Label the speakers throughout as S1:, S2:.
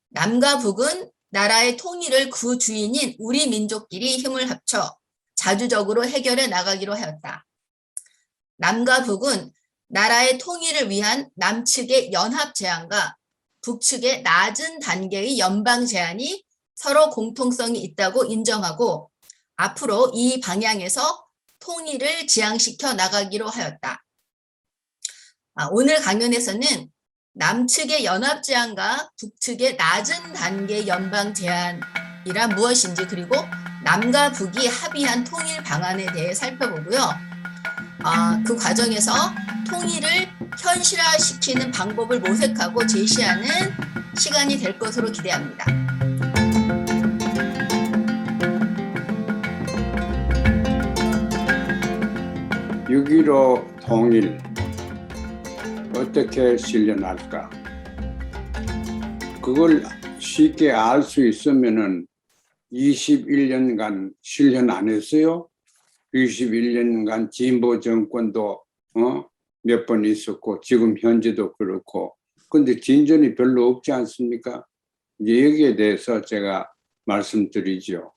S1: 남과 북은 나라의 통일을 그 주인인 우리 민족끼리 힘을 합쳐 자주적으로 해결해 나가기로 하였다. 남과 북은 나라의 통일을 위한 남측의 연합 제안과 북측의 낮은 단계의 연방 제안이 서로 공통성이 있다고 인정하고 앞으로 이 방향에서 통일을 지향시켜 나가기로 하였다. 오늘 강연에서는 남측의 연합 제안과 북측의 낮은 단계 연방 제안이란 무엇인지 그리고 남과 북이 합의한 통일 방안에 대해 살펴보고요. 그 과정에서 통일을 현실화시키는 방법을 모색하고 제시하는 시간이 될 것으로 기대합니다.
S2: 6.15 통일 어떻게 실현할까? 그걸 쉽게 알 수 있으면은 21년간 실현 안 했어요? 21년간 진보 정권도 몇 번 있었고 지금 현재도 그렇고 근데 진전이 별로 없지 않습니까? 이제 여기에 대해서 제가 말씀드리죠.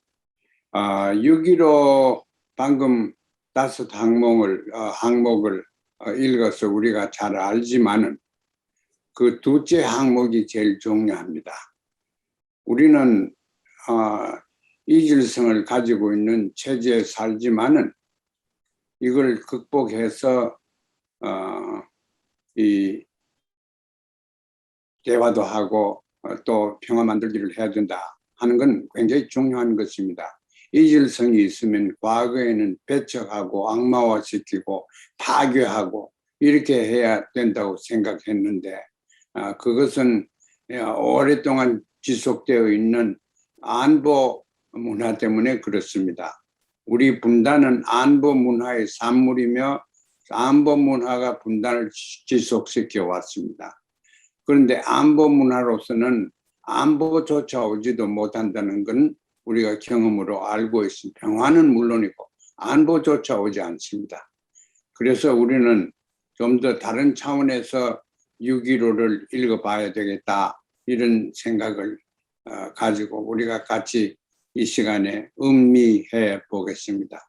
S2: 6.15 방금 5 항목을 읽어서 우리가 잘 알지만은 그 둘째 항목이 제일 중요합니다. 우리는 이질성을 가지고 있는 체제에 살지만은 이걸 극복해서 이 대화도 하고 또 평화 만들기를 해야 된다 하는 건 굉장히 중요한 것입니다. 이질성이 있으면 과거에는 배척하고 악마화시키고 파괴하고 이렇게 해야 된다고 생각했는데 그것은 오랫동안 지속되어 있는 안보 문화 때문에 그렇습니다. 우리 분단은 안보 문화의 산물이며 안보 문화가 분단을 지속시켜 왔습니다. 그런데 안보 문화로서는 안보조차 오지도 못한다는 건 우리가 경험으로 알고 있습니다. 평화는 물론이고 안보조차 오지 않습니다. 그래서 우리는 좀 더 다른 차원에서 6.15를 읽어봐야 되겠다 이런 생각을 가지고 우리가 같이 이 시간에 음미해 보겠습니다.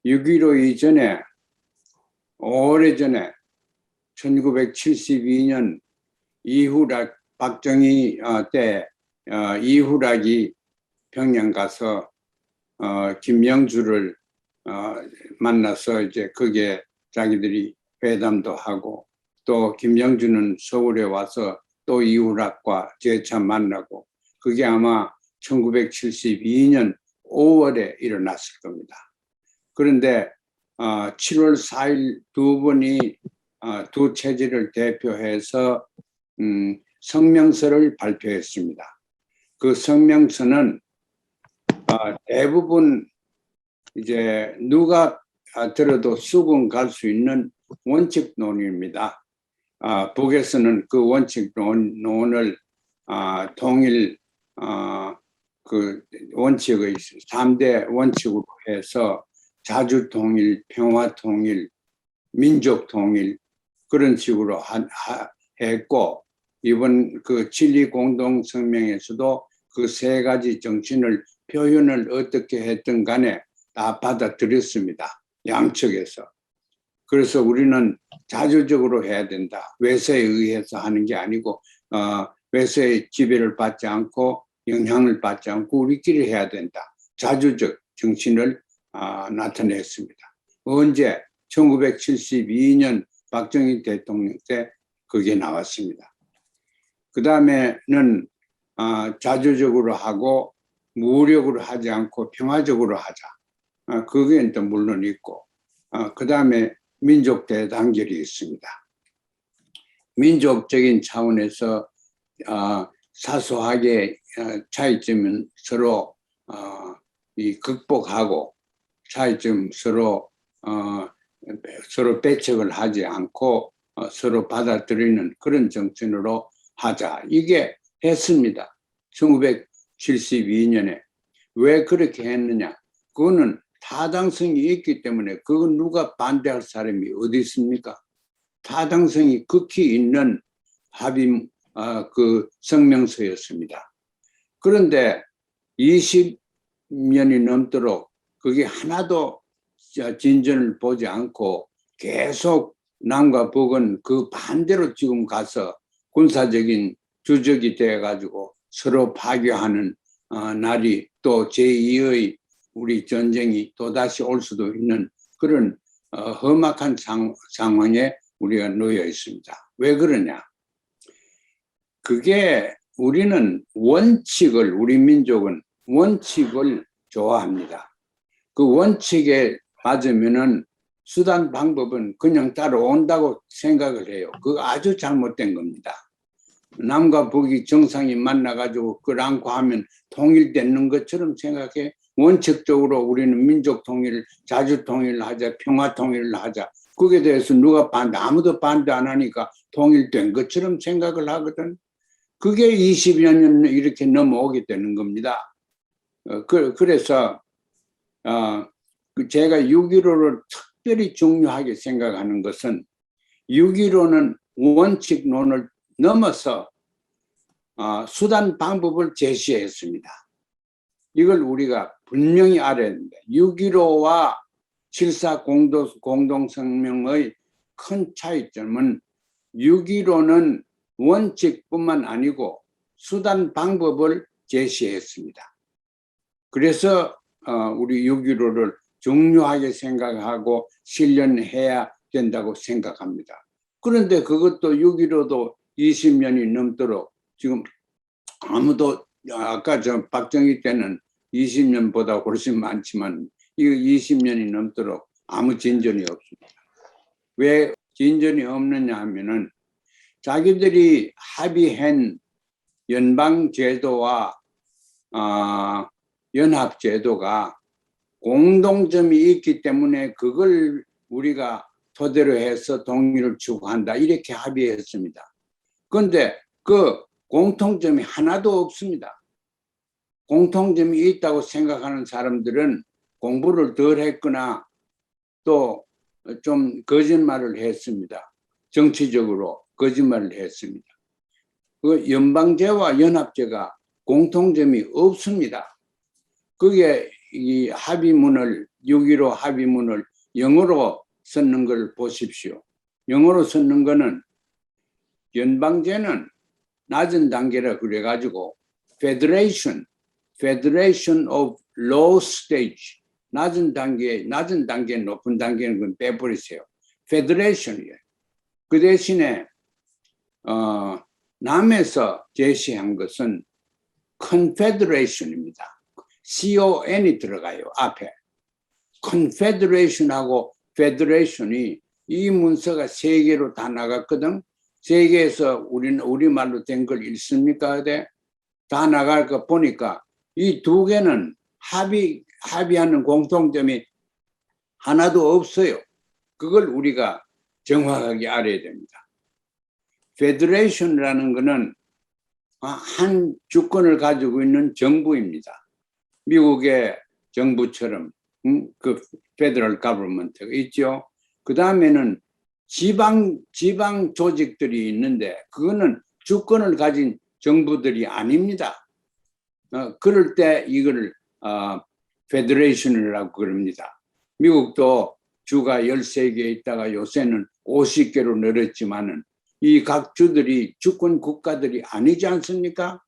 S2: 6.15 이전에 오래전에 1972년 이후락 박정희 때 이후락이 평양 가서 김영주를 만나서 이제 거기에 자기들이 회담도 하고 또 김영주는 서울에 와서 또 이후락과 재차 만나고 그게 아마 1972년 5월에 일어났을 겁니다. 그런데 7월 4일 두 분이 두 체제를 대표해서 성명서를 발표했습니다. 그 성명서는 대부분 이제 누가 들어도 수긍 갈 수 있는 원칙론입니다. 북에서는 그 원칙론을 통일 그 원칙의 3대 원칙으로 해서 자주통일, 평화통일, 민족통일 그런 식으로 했고 이번 그 7.2 공동성명에서도 그 세 가지 정신을 표현을 어떻게 했든 간에 다 받아들였습니다. 양측에서. 그래서 우리는 자주적으로 해야 된다. 외세에 의해서 하는 게 아니고 외세의 지배를 받지 않고 영향을 받지 않고 우리끼리 해야 된다. 자주적 정신을 나타냈습니다. 언제? 1972년 박정희 대통령 때 그게 나왔습니다. 그 다음에는 자주적으로 하고 무력으로 하지 않고 평화적으로 하자. 그게 또 물론 있고 그 다음에 민족 대단결이 있습니다. 민족적인 차원에서 사소하게 차이점은 서로 극복하고 차이점 서로 배척을 하지 않고 서로 받아들이는 그런 정신으로 하자. 이게 했습니다. 1972년에. 왜 그렇게 했느냐? 그거는 타당성이 있기 때문에 그건 누가 반대할 사람이 어디 있습니까? 타당성이 극히 있는 합의 그 성명서였습니다. 그런데 20년이 넘도록 그게 하나도 진전을 보지 않고 계속 남과 북은 그 반대로 지금 가서 군사적인 주적이 되어가지고 서로 파괴하는 날이 또 제2의 우리 전쟁이 또다시 올 수도 있는 그런 험악한 상황에 우리가 놓여 있습니다. 왜 그러냐? 그게 우리는 우리 민족은 원칙을 좋아합니다. 그 원칙에 맞으면은 수단 방법은 그냥 따라온다고 생각을 해요. 그거 아주 잘못된 겁니다. 남과 북이 정상이 만나가지고 그걸 안고 하면 통일되는 것처럼 생각해. 원칙적으로 우리는 민족 통일, 자주 통일을 하자, 평화 통일을 하자. 그게 대해서 누가 아무도 반대 안 하니까 통일된 것처럼 생각을 하거든. 그게 20여 년 이렇게 넘어오게 되는 겁니다. 그래서 제가 6.15를 특별히 중요하게 생각하는 것은 6.15는 원칙론을 넘어서 수단 방법을 제시했습니다. 이걸 우리가 분명히 알아야 됩니다. 6.15와 7.4 공동성명의 큰 차이점은 6.15는 원칙뿐만 아니고 수단 방법을 제시했습니다. 그래서 우리 6.15를 중요하게 생각하고 실현해야 된다고 생각합니다. 그런데 그것도 6.15도 20년이 넘도록 지금 아무도 아까 박정희 때는 20년보다 훨씬 많지만 이거 20년이 넘도록 아무 진전이 없습니다. 왜 진전이 없느냐 하면은 자기들이 합의한 연방제도와 연합제도가 공동점이 있기 때문에 그걸 우리가 토대로 해서 통일을 추구한다 이렇게 합의했습니다. 그런데 그 공통점이 하나도 없습니다. 공통점이 있다고 생각하는 사람들은 공부를 덜 했거나 또 좀 거짓말을 했습니다. 정치적으로 거짓말을 했습니다. 그 연방제와 연합제가 공통점이 없습니다. 그게 이 합의문을 6.15 합의문을 영어로 썼는 걸 보십시오. 영어로 썼는 거는 연방제는 낮은 단계라 그래가지고 Federation of Low Stage 낮은 단계, 높은 단계는 건 빼버리세요. Federation이에요. 그 대신에 남에서 제시한 것은 Confederation입니다. CON이 들어가요, 앞에. Confederation하고 Federation이 이 문서가 세 개로 다 나갔거든. 세계에서 우리는 우리말로 된 걸 읽습니까? 다 나갈 거 보니까 이 두 개는 합의하는 공통점이 하나도 없어요. 그걸 우리가 정확하게 알아야 됩니다. Federation이라는 것은 한 주권을 가지고 있는 정부입니다. 미국의 정부처럼 그 Federal Government가 있죠. 그 다음에는 지방 조직들이 있는데 그거는 주권을 가진 정부들이 아닙니다. 그럴 때 이걸 페더레이션이라고 그럽니다. 미국도 주가 13개 있다가 요새는 50개로 늘었지만은 이 각 주들이 주권 국가들이 아니지 않습니까?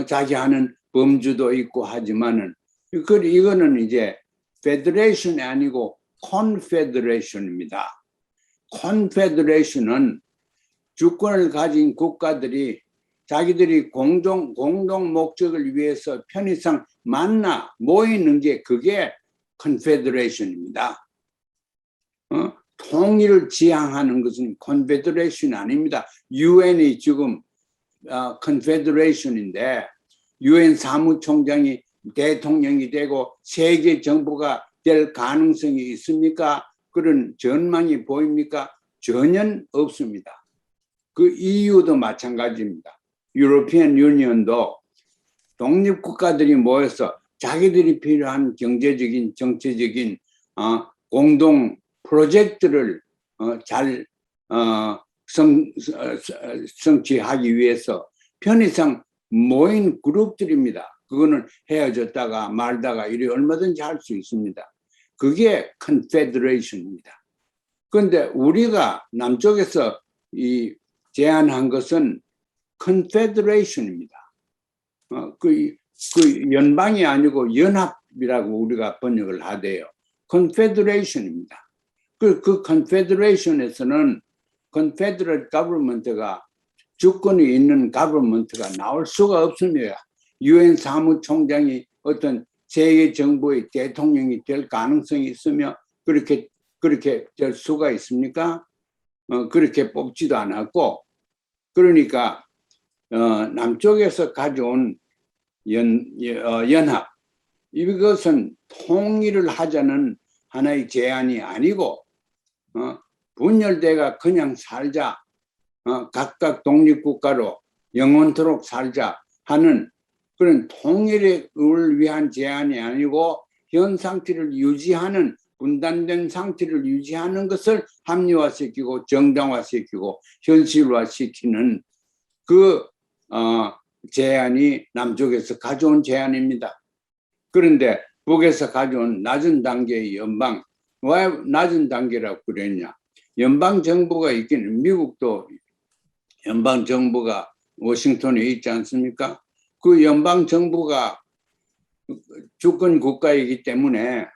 S2: 자기 하는 범주도 있고 하지만은 이거는 이제 페더레이션이 아니고 컨페더레이션입니다. 컨페더레이션은 주권을 가진 국가들이 자기들이 공동 목적을 위해서 편의상 만나 모이는 게 그게 컨페더레이션입니다. 통일을 지향하는 것은 컨페더레이션이 아닙니다. UN이 지금 컨페더레이션인데 UN 사무총장이 대통령이 되고 세계 정부가 될 가능성이 있습니까? 그런 전망이 보입니까? 전혀 없습니다. 그 EU도 마찬가지입니다. 유로피언 유니언도 독립국가들이 모여서 자기들이 필요한 경제적인 정치적인 공동 프로젝트를 잘 성취하기 위해서 편의상 모인 그룹들입니다. 그거는 헤어졌다가 말다가 이래 얼마든지 할 수 있습니다. 그게 컨페더레이션입니다. 그런데 우리가 남쪽에서 이 제안한 것은 컨페더레이션입니다. 그 연방이 아니고 연합이라고 우리가 번역을 하대요. 컨페더레이션입니다. 그 컨페더레이션에서는 컨페더레이트 거버먼트가 주권이 있는 거버먼트가 나올 수가 없습니다. 유엔 사무총장이 어떤 세계 정부의 대통령이 될 가능성이 있으며 그렇게 될 수가 있습니까? 그렇게 뽑지도 않았고, 그러니까 남쪽에서 가져온 연합, 이것은 통일을 하자는 하나의 제안이 아니고 분열대가 그냥 살자, 각각 독립국가로 영원토록 살자 하는 그런 통일을 위한 제안이 아니고 현 상태를 유지하는, 분단된 상태를 유지하는 것을 합리화시키고 정당화시키고 현실화시키는 그 제안이 남쪽에서 가져온 제안입니다. 그런데 북에서 가져온 낮은 단계의 연방, 왜 낮은 단계라고 그랬냐? 연방 정부가 있기는, 미국도 연방 정부가 워싱턴에 있지 않습니까? 그 연방 정부가 주권 국가이기 때문에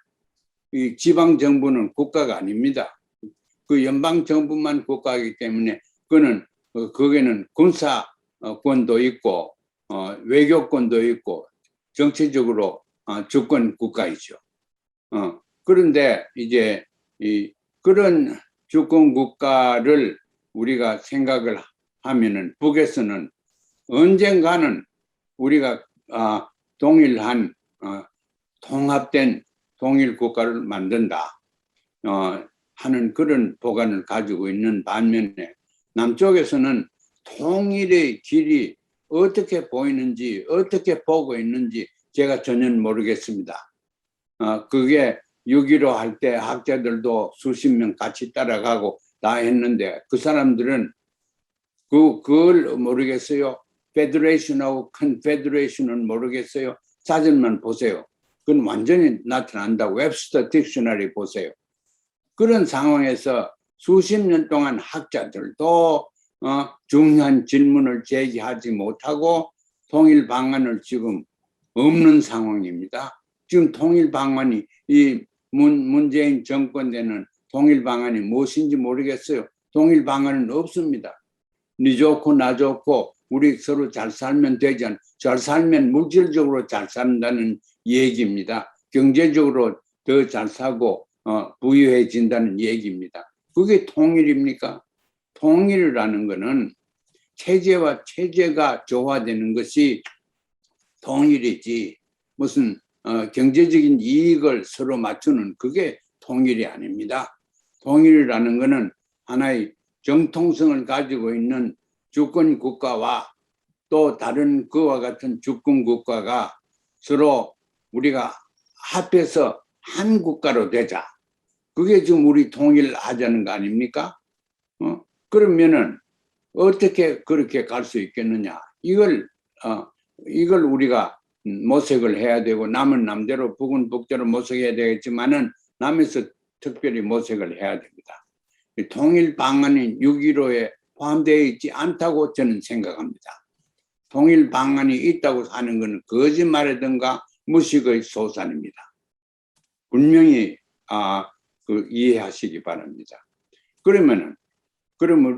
S2: 이 지방 정부는 국가가 아닙니다. 그 연방 정부만 국가이기 때문에 그는 거기는 군사권도 있고 외교권도 있고 정치적으로 주권 국가이죠. 그런데 이제 그런 주권 국가를 우리가 생각을 하면은 북에서는 언젠가는 우리가 동일한 통합된 통일 국가를 만든다 하는 그런 보관을 가지고 있는 반면에 남쪽에서는 통일의 길이 어떻게 보이는지 어떻게 보고 있는지 제가 전혀 모르겠습니다. 그게 6.15 할 때 학자들도 수십 명 같이 따라가고 다 했는데 그 사람들은 그걸 모르겠어요. 페더레이션하고 컨페더레이션은 모르겠어요. 사전만 보세요. 그건 완전히 나타난다. 웹스터 딕셔너리 보세요. 그런 상황에서 수십 년 동안 학자들도 중요한 질문을 제기하지 못하고 통일 방안을 지금 없는 상황입니다. 지금 통일 방안이 이 문재인 정권 때는 통일 방안이 무엇인지 모르겠어요. 통일 방안은 없습니다. 니 좋고 나 좋고 우리 서로 잘 살면 되지 않, 잘 살면 물질적으로 잘 산다는 얘기입니다. 경제적으로 더 잘 사고 부유해진다는 얘기입니다. 그게 통일입니까? 통일이라는 것은 체제와 체제가 조화되는 것이 통일이지 무슨 경제적인 이익을 서로 맞추는 그게 통일이 아닙니다. 통일이라는 것은 하나의 정통성을 가지고 있는 주권 국가와 또 다른 그와 같은 주권 국가가 서로 우리가 합해서 한 국가로 되자. 그게 지금 우리 통일하자는 거 아닙니까? 그러면은 어떻게 그렇게 갈 수 있겠느냐? 이걸 우리가 모색을 해야 되고 남은 남대로 북은 북대로 모색해야 되겠지만은 남에서 특별히 모색을 해야 됩니다. 통일 방안이 6.15에 포함되어 있지 않다고 저는 생각합니다. 통일 방안이 있다고 하는 것은 거짓말이든가 무식의 소산입니다. 분명히 이해하시기 바랍니다. 그러면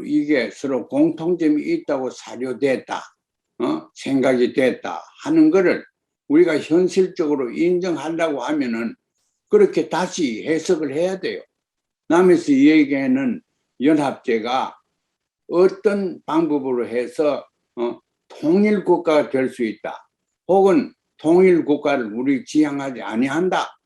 S2: 이게 서로 공통점이 있다고 사료됐다, 생각이 됐다 하는 것을 우리가 현실적으로 인정하려고 하면은 그렇게 다시 해석을 해야 돼요. 남에서 얘기하는 연합제가 어떤 방법으로 해서 통일국가가 될 수 있다. 혹은 통일국가를 우리 지향하지 아니한다.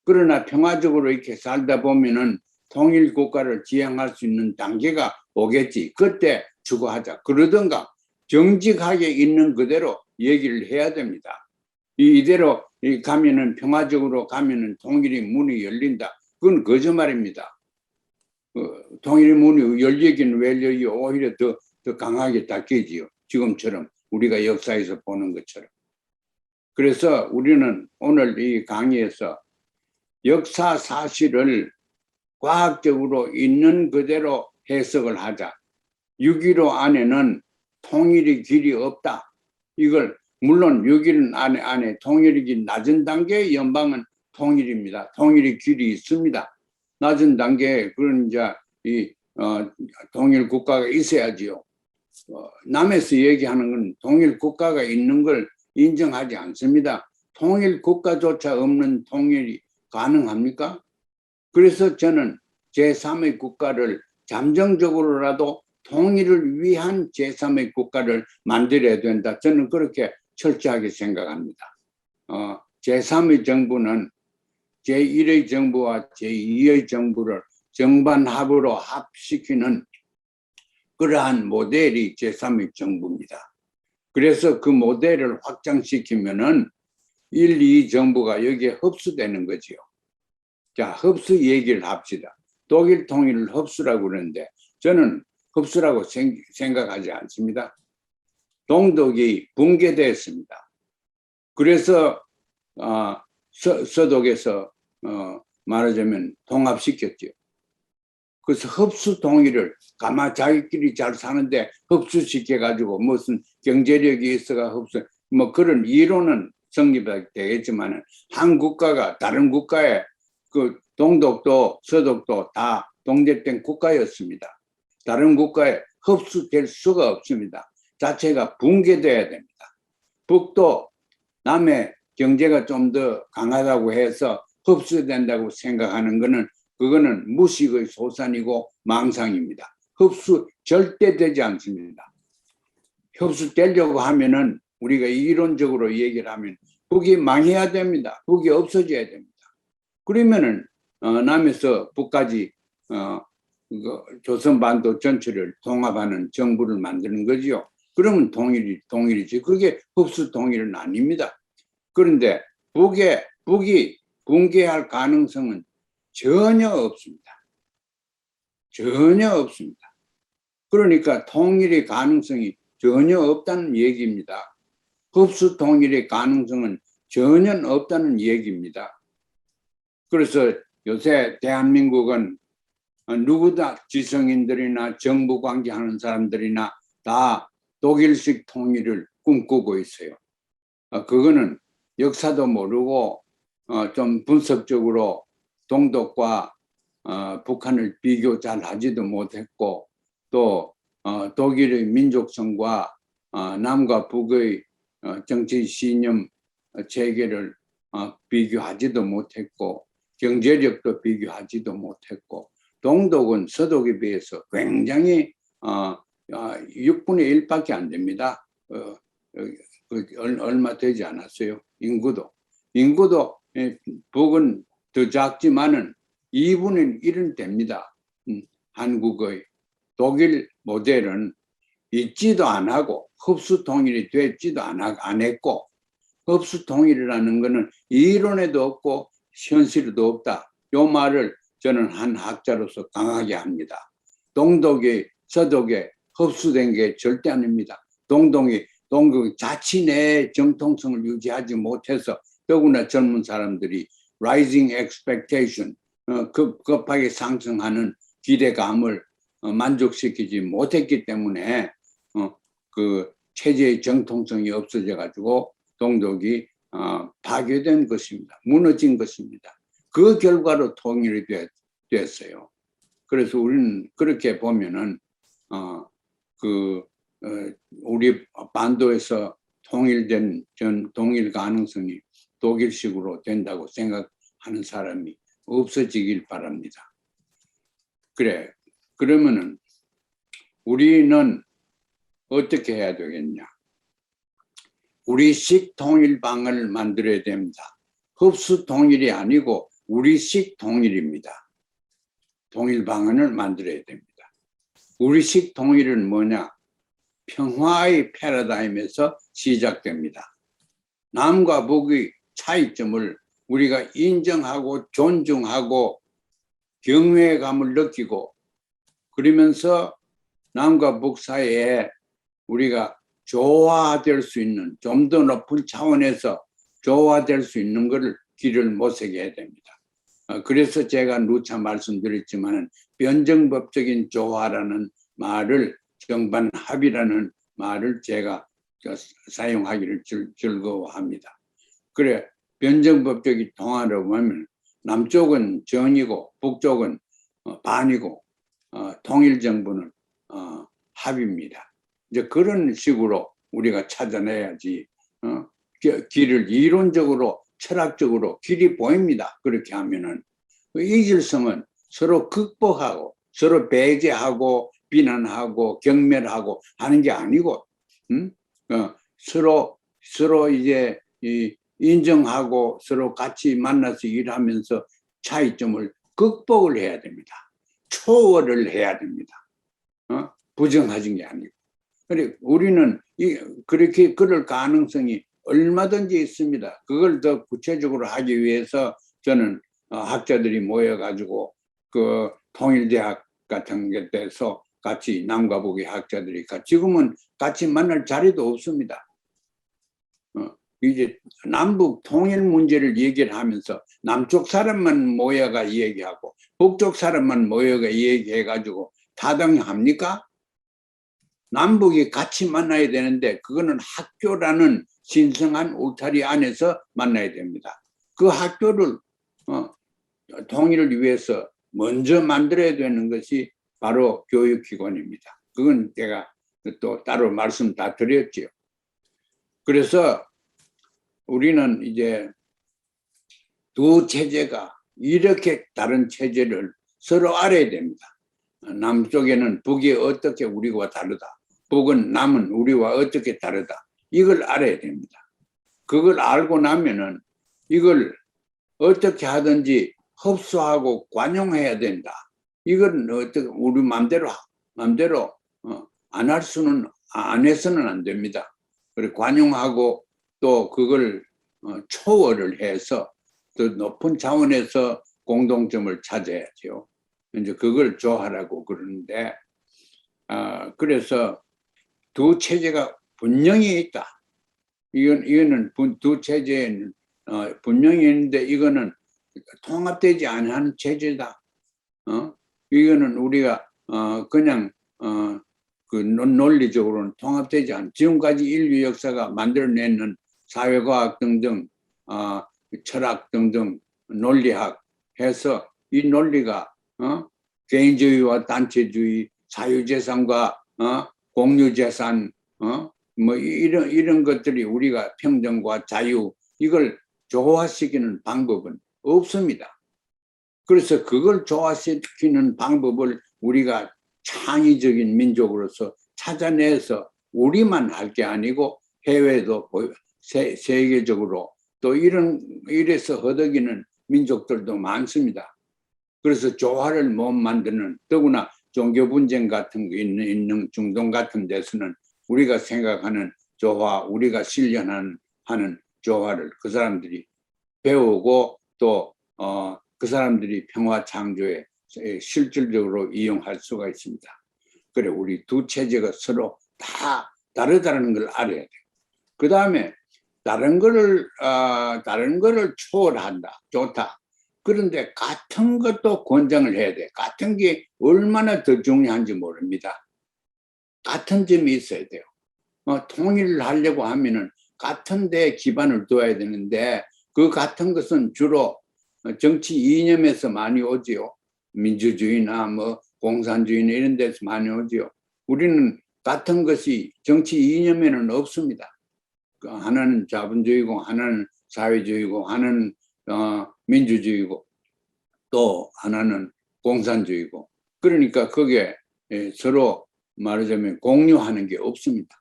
S2: 그러나 평화적으로 이렇게 살다 보면은 통일국가를 지향할 수 있는 단계가 오겠지. 그때 추구하자. 그러든가 정직하게 있는 그대로 얘기를 해야 됩니다. 이대로 가면은 평화적으로 가면은 통일의 문이 열린다. 그건 거짓말입니다. 통일 문이 열리긴 왜 열려 오히려 더 강하게 닫히지요. 지금처럼 우리가 역사에서 보는 것처럼. 그래서 우리는 오늘 이 강의에서 역사 사실을 과학적으로 있는 그대로 해석을 하자. 6.15 안에는 통일의 길이 없다. 이걸 물론 6.15 안에 통일이 낮은 단계의 연방은 통일입니다. 통일의 길이 있습니다. 낮은 단계에 그런 이제 통일 국가가 있어야지요. 남에서 얘기하는 건 통일 국가가 있는 걸 인정하지 않습니다. 통일 국가조차 없는 통일이 가능합니까? 그래서 저는 제3의 국가를 잠정적으로라도 통일을 위한 제3의 국가를 만들어야 된다. 저는 그렇게 철저하게 생각합니다. 제3의 정부는 제1의 정부와 제2의 정부를 정반합으로 합시키는 그러한 모델이 제3의 정부입니다. 그래서 그 모델을 확장시키면은 1, 2 정부가 여기에 흡수되는 거지요. 자, 흡수 얘기를 합시다. 독일 통일을 흡수라고 그러는데 저는 흡수라고 생각하지 않습니다. 동독이 붕괴됐습니다. 그래서 서독에서 말하자면 통합시켰죠. 그래서 흡수 통일을 가만 자기끼리 잘 사는데 흡수시켜가지고 무슨 경제력이 있어가 흡수 뭐 그런 이론은 성립되겠지만 한 국가가 다른 국가에 그 동독도 서독도 다 독립된 국가였습니다. 다른 국가에 흡수될 수가 없습니다. 자체가 붕괴돼야 됩니다. 북도 남의 경제가 좀 더 강하다고 해서 흡수된다고 생각하는 것은 그거는 무식의 소산이고 망상입니다. 흡수 절대 되지 않습니다. 흡수되려고 하면은 우리가 이론적으로 얘기를 하면 북이 망해야 됩니다. 북이 없어져야 됩니다. 그러면은 남에서 북까지 조선반도 전체를 통합하는 정부를 만드는 거지요. 그러면 통일이지. 그게 흡수 통일은 아닙니다. 그런데 북이 붕괴할 가능성은 전혀 없습니다. 전혀 없습니다. 그러니까 통일의 가능성이 전혀 없다는 얘기입니다. 흡수 통일의 가능성은 전혀 없다는 얘기입니다. 그래서 요새 대한민국은 누구다 지성인들이나 정부 관계하는 사람들이나 다 독일식 통일을 꿈꾸고 있어요. 그거는 역사도 모르고 좀 분석적으로 동독과 북한을 비교 잘 하지도 못했고 또 독일의 민족성과 남과 북의 정치 신념 체계를 비교하지도 못했고 경제력도 비교하지도 못했고 동독은 서독에 비해서 굉장히 6분의 1밖에 안 됩니다. 얼마 되지 않았어요. 인구도 북은 더 작지만은 2분의 1은 됩니다. 한국의 독일 모델은 있지도 안 하고 흡수 통일이 됐지도 안 했고 흡수 통일이라는 것은 이론에도 없고 현실에도 없다. 이 말을 저는 한 학자로서 강하게 합니다. 동독이 서독에 흡수된 게 절대 아닙니다. 동독이 자신의 정통성을 유지하지 못해서 더구나 젊은 사람들이 rising expectation, 급하게 상승하는 기대감을 만족시키지 못했기 때문에 그 체제의 정통성이 없어져 가지고 동독이 파괴된 것입니다. 무너진 것입니다. 그 결과로 통일이 됐어요. 그래서 우리는 그렇게 보면은 우리 반도에서 통일된 동일 가능성이 독일식으로 된다고 생각하는 사람이 없어지길 바랍니다. 그러면은 우리는 어떻게 해야 되겠냐? 우리식 통일방을 만들어야 됩니다. 흡수 통일이 아니고 우리식 통일입니다. 통일방안을 만들어야 됩니다. 우리식 통일은 뭐냐? 평화의 패러다임에서 시작됩니다. 남과 북의 차이점을 우리가 인정하고 존중하고 경외감을 느끼고 그러면서 남과 북 사이에 우리가 조화될 수 있는, 좀 더 높은 차원에서 조화될 수 있는 것을 길을 모색해야 해야 됩니다. 그래서 제가 누차 말씀드렸지만은 변정법적인 조화라는 말을, 정반합이라는 말을 제가 사용하기를 즐거워합니다. 그래, 변정법적인 통화라고 하면 남쪽은 정이고 북쪽은 반이고 통일정부는 합입니다. 이제 그런 식으로 우리가 찾아내야지. 길을 이론적으로 철학적으로 길이 보입니다. 그렇게 하면은 이 질성은 서로 극복하고 서로 배제하고 비난하고 경멸하고 하는 게 아니고, 서로 이제 인정하고 서로 같이 만나서 일하면서 차이점을 극복을 해야 됩니다. 초월을 해야 됩니다. 부정하신 게 아니고. 그래, 우리는 그렇게 그럴 가능성이 얼마든지 있습니다. 그걸 더 구체적으로 하기 위해서 저는 학자들이 모여가지고 그 통일대학 같은 데서 같이 남과 북의 학자들이 지금은 같이 만날 자리도 없습니다. 이제 남북 통일 문제를 얘기를 하면서 남쪽 사람만 모여가 얘기하고 북쪽 사람만 모여가 얘기해가지고 타당합니까? 남북이 같이 만나야 되는데 그거는 학교라는 신성한 울타리 안에서 만나야 됩니다. 그 학교를 통일을 위해서 먼저 만들어야 되는 것이 바로 교육기관입니다. 그건 제가 또 따로 말씀 다 드렸죠. 그래서 우리는 이제 두 체제가 이렇게 다른 체제를 서로 알아야 됩니다. 남쪽에는 북이 어떻게 우리와 다르다. 북은 남은 우리와 어떻게 다르다. 이걸 알아야 됩니다. 그걸 알고 나면은 이걸 어떻게 하든지 흡수하고 관용해야 된다. 이건 어떻게 우리 마음대로 안 할 수는 안 해서는 안 됩니다. 그리고 관용하고 또 그걸 초월을 해서 더 높은 차원에서 공동점을 찾아야죠. 이제 그걸 조화라고 그러는데, 그래서 두 체제가 분명히 있다. 이거는 두 체제에는 분명히 있는데 이거는 통합되지 않은 체제다. 이거는 우리가 그냥 그 논리적으로는 통합되지 않은, 지금까지 인류 역사가 만들어내는 사회과학 등등 철학 등등 논리학 해서 이 논리가 개인주의와 단체주의, 사유재산과 공유재산, 뭐 이런 것들이 우리가 평등과 자유, 이걸 조화시키는 방법은 없습니다. 그래서 그걸 조화시키는 방법을 우리가 창의적인 민족으로서 찾아내서 우리만 할 게 아니고 해외도 세계적으로 또 이래서 허덕이는 민족들도 많습니다. 그래서 조화를 못 만드는, 더구나 종교 분쟁 같은 거 있는 중동 같은 데서는 우리가 생각하는 조화, 우리가 실현하는 조화를 그 사람들이 배우고 또 그 사람들이 평화 창조에 실질적으로 이용할 수가 있습니다. 그래, 우리 두 체제가 서로 다 다르다는 걸 알아야 돼요. 그 다음에 다른 거를 초월한다, 좋다. 그런데 같은 것도 권장을 해야 돼. 같은 게 얼마나 더 중요한지 모릅니다. 같은 점이 있어야 돼요. 통일을 하려고 하면은 같은 데 기반을 둬야 되는데 그 같은 것은 주로 정치 이념에서 많이 오지요. 민주주의나 뭐 공산주의나 이런 데서 많이 오지요. 우리는 같은 것이 정치 이념에는 없습니다. 하나는 자본주의고 하나는 사회주의고 하나는 민주주의고 또 하나는 공산주의고, 그러니까 거기에 서로 말하자면 공유하는 게 없습니다.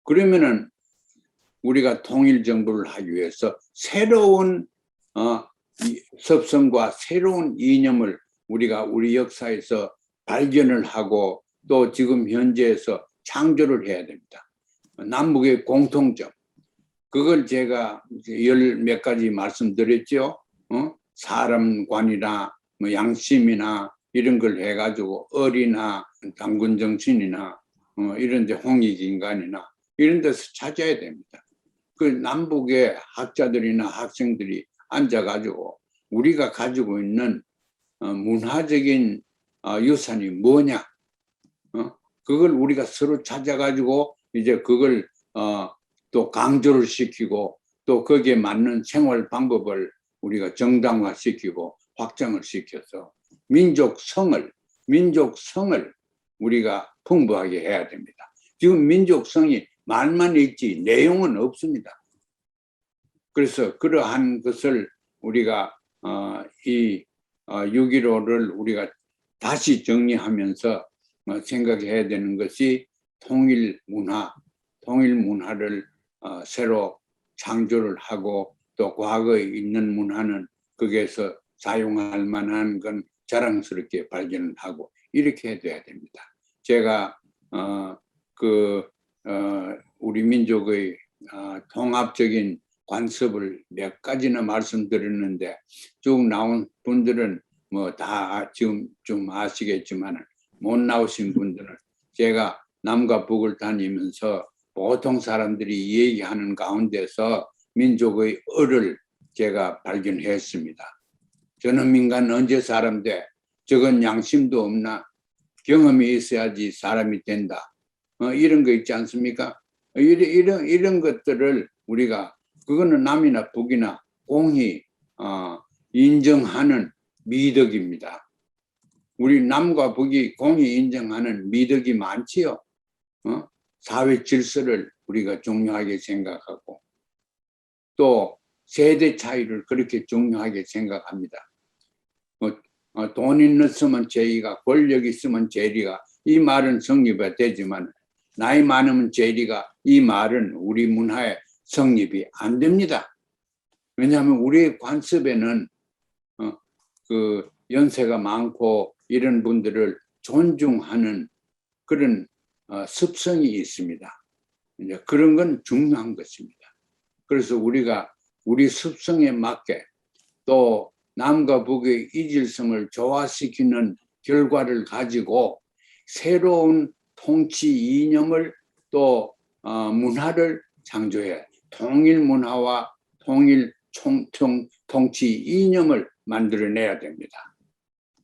S2: 그러면은 우리가 통일정부를 하기 위해서 새로운 섭성과 새로운 이념을 우리가 우리 역사에서 발견을 하고 또 지금 현재에서 창조를 해야 됩니다. 남북의 공통점, 그걸 제가 열 몇 가지 말씀드렸죠. 사람관이나 뭐 양심이나 이런 걸 해가지고 어리나 당군 정신이나 이런 데 홍익인간이나 이런 데서 찾아야 됩니다. 그 남북의 학자들이나 학생들이 앉아가지고 우리가 가지고 있는 문화적인 유산이 뭐냐, 그걸 우리가 서로 찾아가지고 이제 그걸 또 강조를 시키고 또 거기에 맞는 생활 방법을 우리가 정당화시키고 확장을 시켜서 민족성을 우리가 풍부하게 해야 됩니다. 지금 민족성이 말만 있지 내용은 없습니다. 그래서 그러한 것을 우리가 이 6.15를 우리가 다시 정리하면서 생각해야 되는 것이 통일 문화를 새로 창조를 하고 또 과거에 있는 문화는 거기에서 사용할 만한 건 자랑스럽게 발견을 하고 이렇게 돼야 됩니다. 제가 우리 민족의 통합적인 관습을 몇 가지나 말씀드렸는데 쭉 나온 분들은 뭐 다 지금 좀 아시겠지만 못 나오신 분들은 제가 남과 북을 다니면서 보통 사람들이 얘기하는 가운데서 민족의 을을 제가 발견했습니다. 저는 민간 언제 사람 돼? 저건 양심도 없나? 경험이 있어야지 사람이 된다. 이런 거 있지 않습니까? 이런 것들을 우리가 그거는 남이나 북이나 공히 인정하는 미덕입니다. 우리 남과 북이 공히 인정하는 미덕이 많지요. 사회 질서를 우리가 중요하게 생각하고 또 세대 차이를 그렇게 중요하게 생각합니다. 돈 있으면 제의가, 권력 있으면 재리가, 이 말은 성립이 되지만 나이 많으면 재리가, 이 말은 우리 문화에 성립이 안 됩니다. 왜냐하면 우리의 관습에는 그 연세가 많고 이런 분들을 존중하는 그런 습성이 있습니다. 이제 그런 건 중요한 것입니다. 그래서 우리가 우리 습성에 맞게 또 남과 북의 이질성을 조화시키는 결과를 가지고 새로운 통치 이념을 또 문화를 창조해 통일 문화와 통일 통치 이념을 만들어내야 됩니다.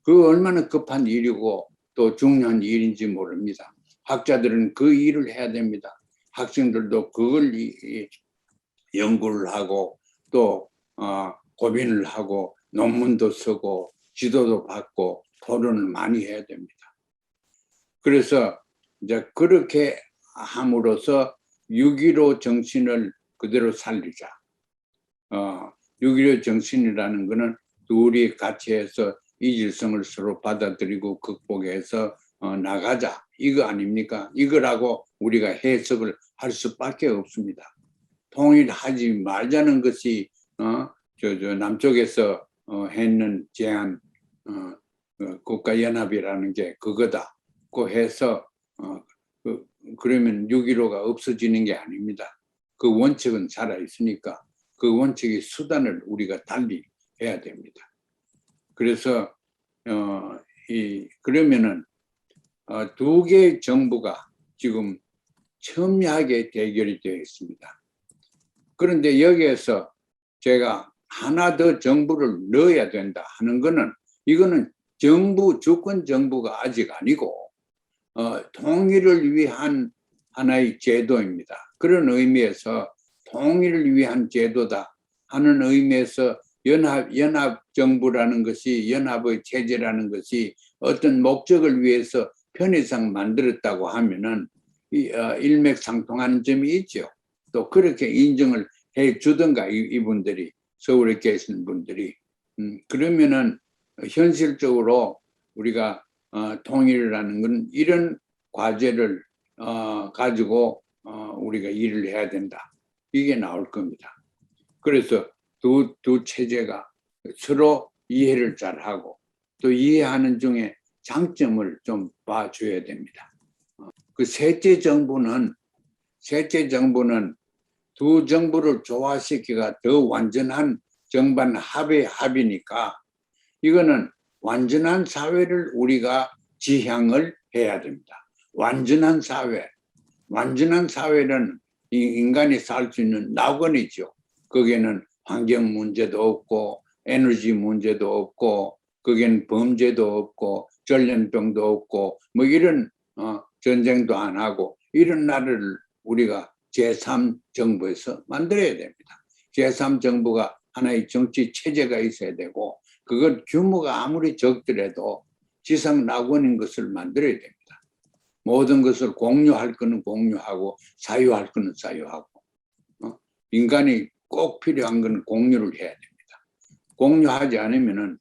S2: 그 얼마나 급한 일이고 또 중요한 일인지 모릅니다. 학자들은 그 일을 해야 됩니다. 학생들도 그걸 연구를 하고 또 고민을 하고 논문도 쓰고 지도도 받고 토론을 많이 해야 됩니다. 그래서 이제 그렇게 함으로써 6.15 정신을 그대로 살리자. 6.15 정신이라는 것은 둘이 같이 해서 이질성을 서로 받아들이고 극복해서 나가자. 이거 아닙니까? 이거라고 우리가 해석을 할 수밖에 없습니다. 통일하지 말자는 것이 남쪽에서 했는 제안 국가연합이라는 게 그거다. 그 해서 그러면 6.15가 없어지는 게 아닙니다. 그 원칙은 살아 있으니까 그 원칙의 수단을 우리가 달리 해야 됩니다. 그래서 그러면은 두 개의 정부가 지금 첨예하게 대결이 되어 있습니다. 그런데 여기에서 제가 하나 더 정부를 넣어야 된다 하는 거는 이거는 주권 정부가 아직 아니고 통일을 위한 하나의 제도입니다. 그런 의미에서 통일을 위한 제도다 하는 의미에서 연합 정부라는 것이 연합의 체제라는 것이 어떤 목적을 위해서 편의상 만들었다고 하면은 일맥상통하는 점이 있죠. 또 그렇게 인정을 해 주던가 이분들이 서울에 계신 분들이 그러면은 현실적으로 우리가 통일이라는 건 이런 과제를 가지고 우리가 일을 해야 된다. 이게 나올 겁니다. 그래서 두 체제가 서로 이해를 잘하고 또 이해하는 중에 장점을 좀 봐줘야 됩니다. 그 셋째 정부는 두 정부를 조화시키기가 더 완전한 정반 합이니까 이거는 완전한 사회를 우리가 지향을 해야 됩니다. 완전한 사회. 완전한 사회는 이 인간이 살 수 있는 낙원이죠. 거기에는 환경 문제도 없고 에너지 문제도 없고 거기에는 범죄도 없고 전염병도 없고 뭐 이런 전쟁도 안 하고 이런 나라를 우리가 제3정부에서 만들어야 됩니다. 제3정부가 하나의 정치 체제가 있어야 되고 그건 규모가 아무리 적더라도 지상 낙원인 것을 만들어야 됩니다. 모든 것을 공유할 거는 공유하고 사유할 거는 사유하고 인간이 꼭 필요한 건 공유를 해야 됩니다. 공유하지 않으면은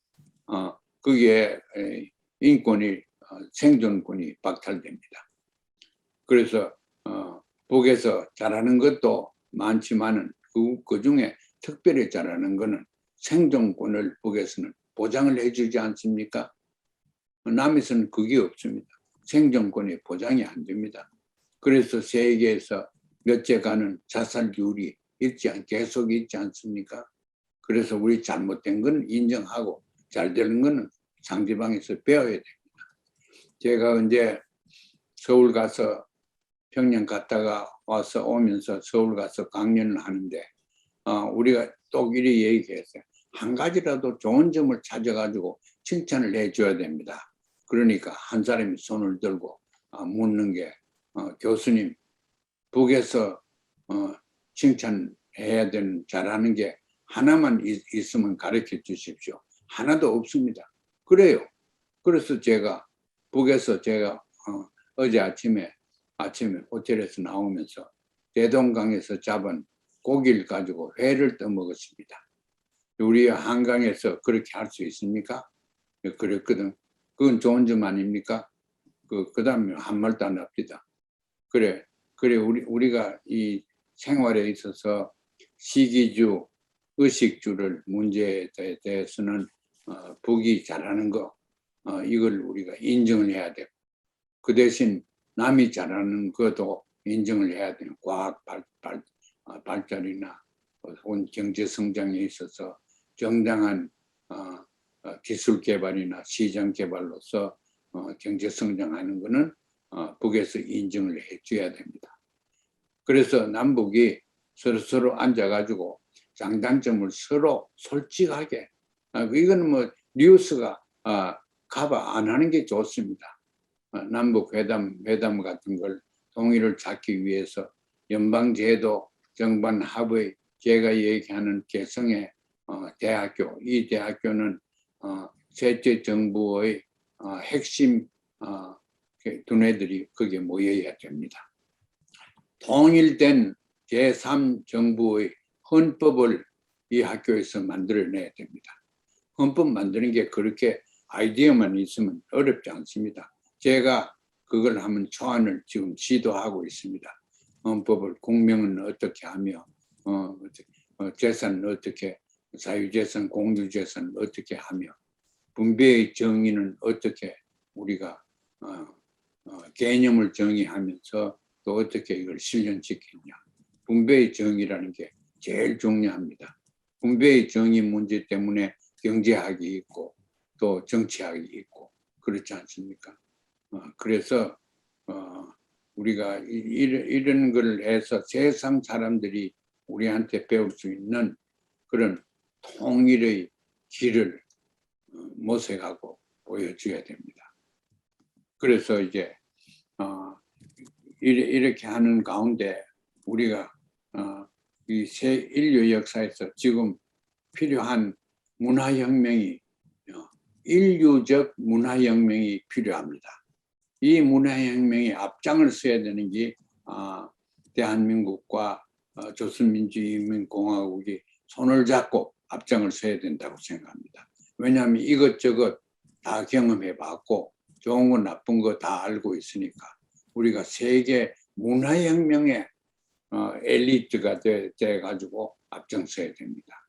S2: 그게 인권이 생존권이 박탈됩니다. 그래서 북에서 잘하는 것도 많지만은 그 중에 특별히 잘하는 거는 생존권을 북에서는 보장을 해주지 않습니까? 남에서는 그게 없습니다. 생존권이 보장이 안 됩니다. 그래서 세계에서 몇째가는 자살률이 계속 있지 않습니까? 그래서 우리 잘못된 건 인정하고 잘 되는 거는 상대방에서 배워야 됩니다. 제가 이제 서울 가서 평양 갔다가 와서 오면서 서울 가서 강연을 하는데 우리가 또 이리 얘기했어요. 한 가지라도 좋은 점을 찾아가지고 칭찬을 해줘야 됩니다. 그러니까 한 사람이 손을 들고 묻는 게 교수님 북에서 칭찬해야 되는 잘하는 게 하나만 있으면 가르쳐 주십시오. 하나도 없습니다. 그래요. 그래서 제가 북에서 제가 어제 아침에 호텔에서 나오면서 대동강에서 잡은 고기를 가지고 회를 떠먹었습니다. 우리 한강에서 그렇게 할 수 있습니까? 그랬거든. 그건 좋은 점 아닙니까? 그 다음에 한 말도 안 합니다. 그래 우리가 이 생활에 있어서 식이주, 의식주를 문제에 대해서는 북이 잘하는 거 이걸 우리가 인정을 해야 되고 그 대신 남이 잘하는 것도 인정을 해야 되는 과학 발달이나 온 경제 성장에 있어서 정당한 기술 개발이나 시장 개발로서 경제 성장하는 것은 북에서 인정을 해줘야 됩니다. 그래서 남북이 서로 앉아가지고 장단점을 서로 솔직하게 이건 뭐 뉴스가 커버 안 하는 게 좋습니다. 남북 회담 같은 걸 동의를 찾기 위해서 연방제도 정반 합의 제가 얘기하는 개성의 대학교 이 대학교는 셋째 정부의 핵심 두뇌들이 거기에 모여야 됩니다. 통일된 제3정부의 헌법을 이 학교에서 만들어내야 됩니다. 헌법 만드는 게 그렇게 아이디어만 있으면 어렵지 않습니다. 제가 그걸 하면 초안을 지금 시도하고 있습니다. 헌법을 공명은 어떻게 하며 재산은 어떻게 사유재산, 공유재산을 어떻게 하며 분배의 정의는 어떻게 우리가 개념을 정의하면서 또 어떻게 이걸 실현시키냐. 분배의 정의라는 게 제일 중요합니다. 분배의 정의 문제 때문에 경제학이 있고 또 정치학이 있고 그렇지 않습니까? 그래서 우리가 이런 걸 해서 세상 사람들이 우리한테 배울 수 있는 그런 통일의 길을 모색하고 보여줘야 됩니다. 그래서 이제 이렇게 하는 가운데 우리가 이 새 인류 역사에서 지금 필요한 문화혁명이 인류적 문화혁명이 필요합니다. 이 문화혁명이 앞장을 서야 되는 게 대한민국과 조선민주인민공화국이 손을 잡고 앞장을 서야 된다고 생각합니다. 왜냐하면 이것저것 다 경험해 봤고 좋은 거 나쁜 거 다 알고 있으니까 우리가 세계 문화혁명의 엘리트가 돼가지고 앞장서야 됩니다.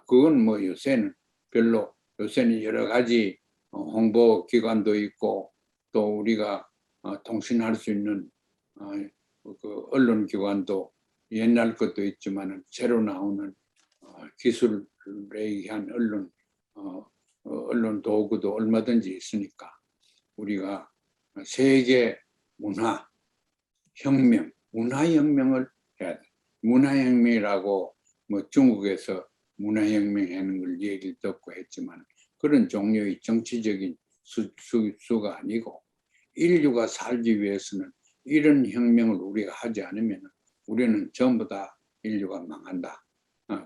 S2: 그건 뭐 요새는 여러 가지 홍보 기관도 있고 또 우리가 통신할 수 있는 그 언론 기관도 옛날 것도 있지만 새로 나오는 기술에 의한 언론 언론 도구도 얼마든지 있으니까 우리가 세계 문화 혁명, 문화혁명을 해야 돼. 문화혁명이라고 뭐 중국에서 문화혁명 하는 걸 얘기를 듣고 했지만 그런 종류의 정치적인 수가 아니고 인류가 살기 위해서는 이런 혁명을 우리가 하지 않으면 우리는 전부 다 인류가 망한다.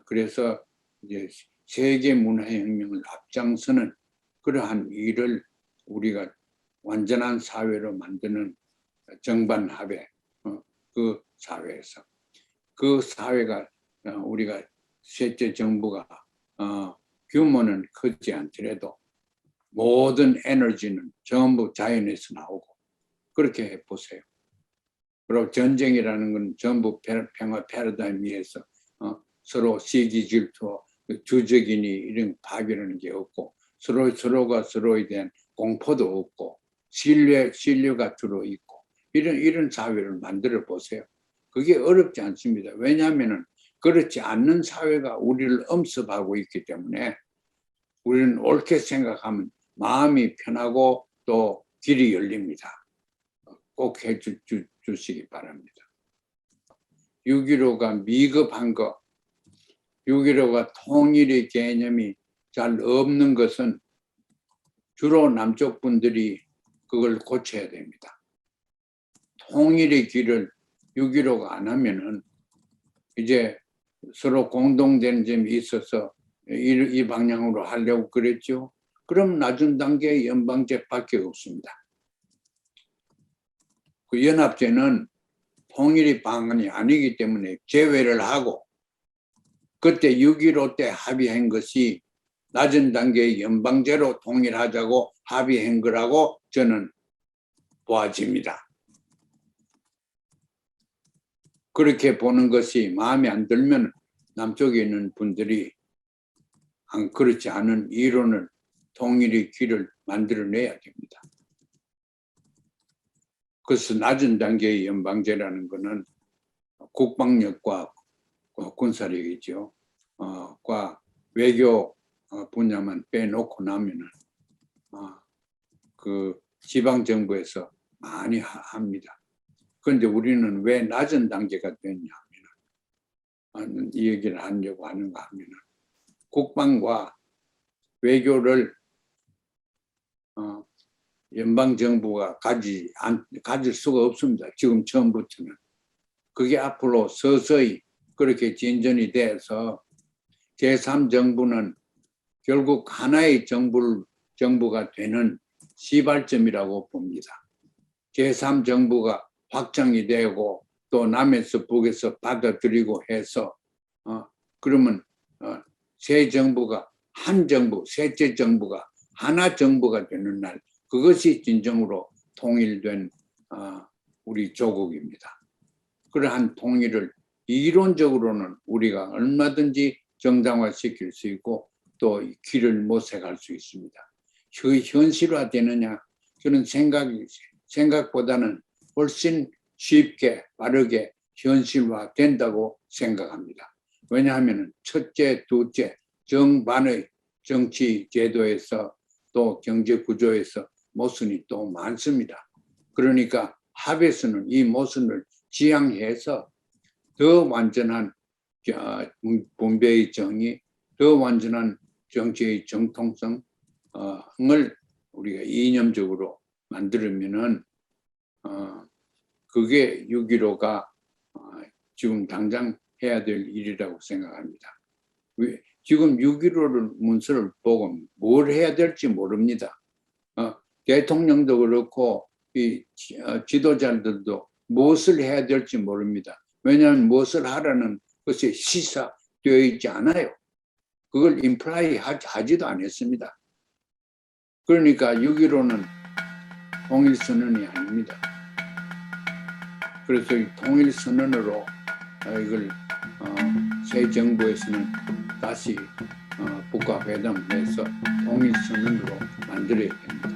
S2: 그래서 이제 세계 문화혁명을 앞장서는 그러한 일을 우리가 완전한 사회로 만드는 정반합의 그 사회에서 그 사회가 우리가 셋째 정부가 규모는 크지 않더라도 모든 에너지는 전부 자연에서 나오고 그렇게 해보세요. 그리고 전쟁이라는 건 전부 평화 패러다임 위에서 서로 시기 질투, 주적이니 이런 파괴라는 게 없고 서로가 서로에 대한 공포도 없고 신뢰가 들어있고 이런 사회를 만들어 보세요. 그게 어렵지 않습니다. 왜냐하면 그렇지 않는 사회가 우리를 엄습하고 있기 때문에 우리는 옳게 생각하면 마음이 편하고 또 길이 열립니다. 꼭 해주시기 바랍니다. 6.15가 미흡한 것, 6.15가 통일의 개념이 잘 없는 것은 주로 남쪽 분들이 그걸 고쳐야 됩니다. 통일의 길을 6.15가 안 하면은 이제 서로 공동된 점이 있어서 이 방향으로 하려고 그랬죠. 그럼 낮은 단계의 연방제밖에 없습니다. 그 연합제는 통일의 방안이 아니기 때문에 제외를 하고 그때 6.15 때 합의한 것이 낮은 단계의 연방제로 통일하자고 합의한 거라고 저는 보아집니다. 그렇게 보는 것이 마음에 안 들면 남쪽에 있는 분들이 그렇지 않은 이론을 통일의 길을 만들어내야 됩니다. 그래서 낮은 단계의 연방제라는 것은 국방력과 군사력이죠. 과 외교 분야만 빼놓고 나면은 그 지방 정부에서 많이 합니다. 그런데 우리는 왜 낮은 단계가 됐냐 하면은 이 얘기를 하려고 하는가 하면은 국방과 외교를 연방 정부가 가질 수가 없습니다. 지금 처음부터는. 그게 앞으로 서서히 그렇게 진전이 돼서 제3정부는 결국 하나의 정부가 되는 시발점이라고 봅니다. 제3정부가 확정이 되고 또 남에서 북에서 받아들이고 해서 그러면 새 정부가 한 정부, 셋째 정부가 하나 정부가 되는 날 그것이 진정으로 통일된 우리 조국입니다. 그러한 통일을 이론적으로는 우리가 얼마든지 정당화시킬 수 있고 또 길을 모색할 수 있습니다. 그 현실화되느냐 저는 생각보다는 훨씬 쉽게 빠르게 현실화된다고 생각합니다. 왜냐하면 첫째, 둘째 정반의 정치 제도에서 또 경제 구조에서 모순이 또 많습니다. 그러니까 합에서는 이 모순을 지향해서 더 완전한 분배의 정의, 더 완전한 정치의 정통성을 우리가 이념적으로 만들면은 그게 6.15가 지금 당장 해야 될 일이라고 생각합니다. 지금 6.15를 문서를 보고 뭘 해야 될지 모릅니다. 대통령도 그렇고 이 지도자들도 무엇을 해야 될지 모릅니다. 왜냐하면 무엇을 하라는 것이 시사되어 있지 않아요. 그걸 임플라이 하지도 않았습니다. 그러니까 6.15는 통일선언이 아닙니다. 그래서 이 통일선언으로 이걸 새 정부에서는 다시 북과 회담해서 통일선언으로 만들어야 됩니다.